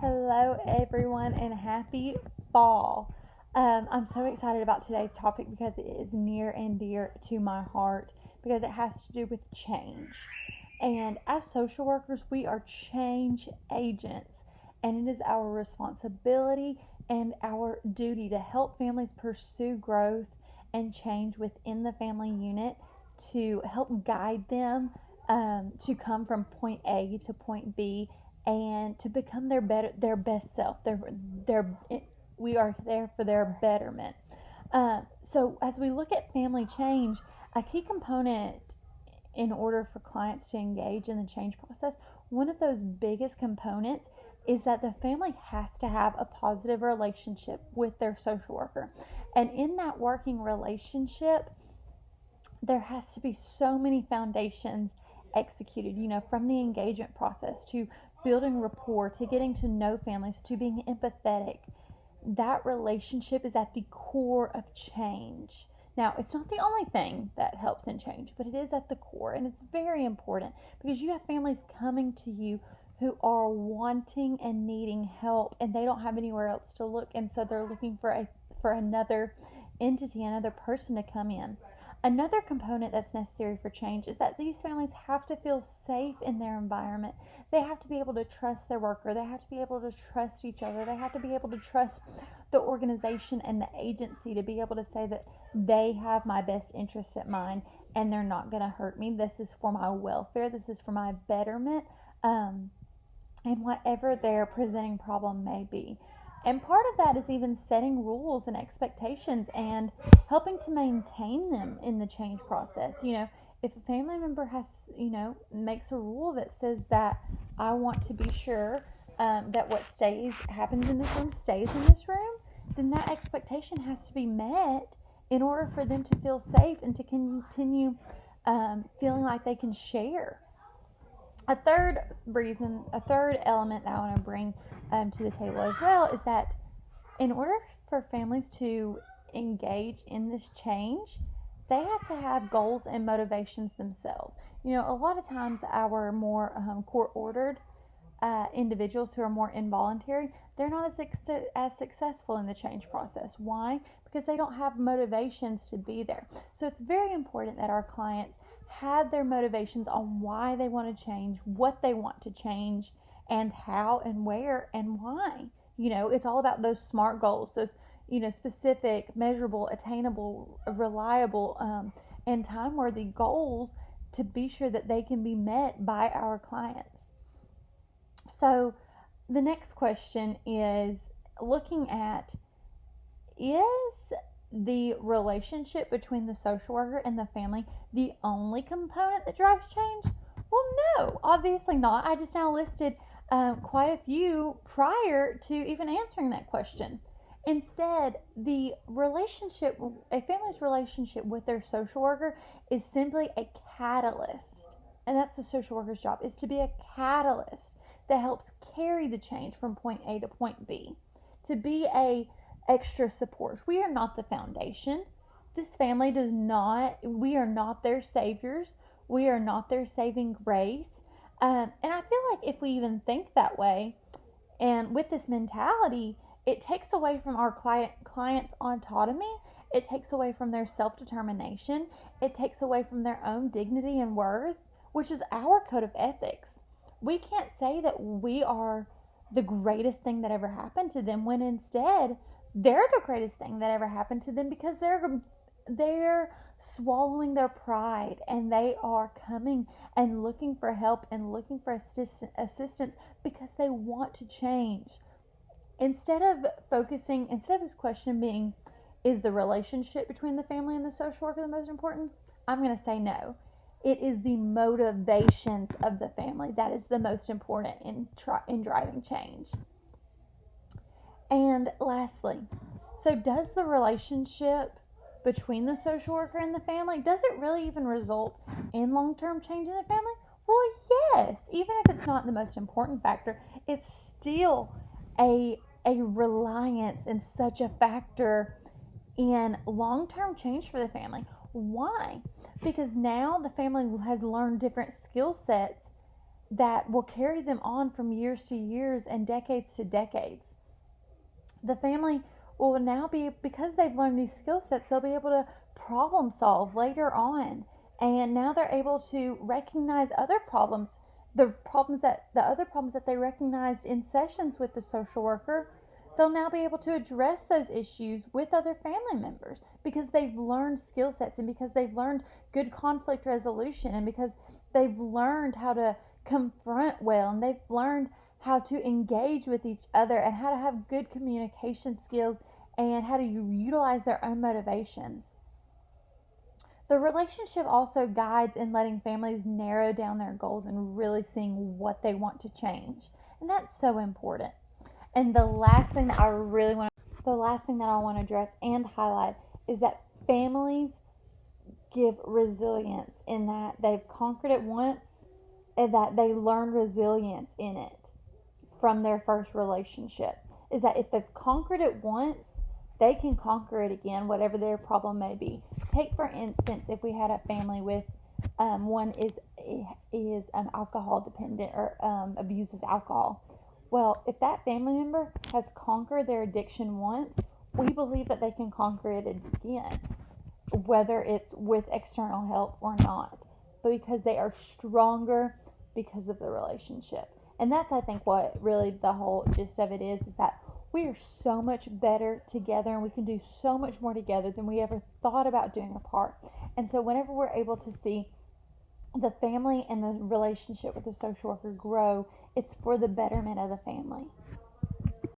Hello, everyone, and happy fall. I'm so excited about today's topic because it is near and dear to my heart because it has to do with change. And as social workers, we are change agents, and it is our responsibility and our duty to help families pursue growth and change within the family unit to help guide them to come from point A to point B and to become their best self. Their we are there for their betterment. So as we look at family change, a key component in order for clients to engage in the change process, one of those biggest components is that the family has to have a positive relationship with their social worker. And in that working relationship, there has to be so many foundations executed, from the engagement process to building rapport to getting to know families to being empathetic. That relationship is at the core of change. Now, it's not the only thing that helps in change, but it is at the core, and it's very important because you have families coming to you who are wanting and needing help, and they don't have anywhere else to look, and so they're looking for another entity, another person to come in. Another component that's necessary for change is that these families have to feel safe in their environment. They have to be able to trust their worker. They have to be able to trust each other. They have to be able to trust the organization and the agency to be able to say that they have my best interest at mind and they're not going to hurt me. This is for my welfare. This is for my betterment. And whatever their presenting problem may be. And part of that is even setting rules and expectations and helping to maintain them in the change process. If a family member makes a rule that says that I want to be sure that what happens in this room stays in this room, then that expectation has to be met in order for them to feel safe and to continue feeling like they can share. A third element that I want to bring to the table as well is that in order for families to engage in this change, they have to have goals and motivations themselves. A lot of times our more court-ordered individuals who are more involuntary, they're not as successful in the change process. Why? Because they don't have motivations to be there. So it's very important that our clients have their motivations on why they want to change, what they want to change, and how and where and why. It's all about those SMART goals, those, specific, measurable, attainable, reliable, and time-worthy goals to be sure that they can be met by our clients. So the next question is looking at, is the relationship between the social worker and the family the only component that drives change? Well, no, obviously not. I just now listed quite a few prior to even answering that question. Instead, a family's relationship with their social worker is simply a catalyst. And that's the social worker's job, is to be a catalyst that helps carry the change from point A to point B. To be a extra support. We are not the foundation. This family we are not their saviors. We are not their saving grace. And I feel like if we even think that way, and with this mentality, it takes away from our clients' autonomy. It takes away from their self-determination. It takes away from their own dignity and worth, which is our code of ethics. We can't say that we are the greatest thing that ever happened to them when instead they're the greatest thing that ever happened to them because they're swallowing their pride and they are coming and looking for help and looking for assistance because they want to change. Instead of this question being, is the relationship between the family and the social worker the most important? I'm going to say no. It is the motivations of the family that is the most important in driving change. And lastly, so does the relationship between the social worker and the family, does it really even result in long-term change in the family? Well, yes. Even if it's not the most important factor, it's still a reliance and such a factor in long-term change for the family. Why? Because now the family has learned different skill sets that will carry them on from years to years and decades to decades. The family will now be, because they've learned these skill sets, they'll be able to problem solve later on. And now they're able to recognize other problems, the other problems that they recognized in sessions with the social worker. They'll now be able to address those issues with other family members because they've learned skill sets, and because they've learned good conflict resolution, and because they've learned how to confront well, and they've learned how to engage with each other, and how to have good communication skills, and how to utilize their own motivations. The relationship also guides in letting families narrow down their goals and really seeing what they want to change. And that's so important. And the last thing that I want to address and highlight is that families give resilience in that they've conquered it once, and that they learn resilience in it from their first relationship. Is that if they've conquered it once, they can conquer it again, whatever their problem may be. Take, for instance, if we had a family with one is alcohol dependent or abuses alcohol. Well, if that family member has conquered their addiction once, we believe that they can conquer it again, whether it's with external help or not, but because they are stronger because of the relationship. And that's, I think, what really the whole gist of it is that we are so much better together, and we can do so much more together than we ever thought about doing apart. And so whenever we're able to see the family and the relationship with the social worker grow, it's for the betterment of the family.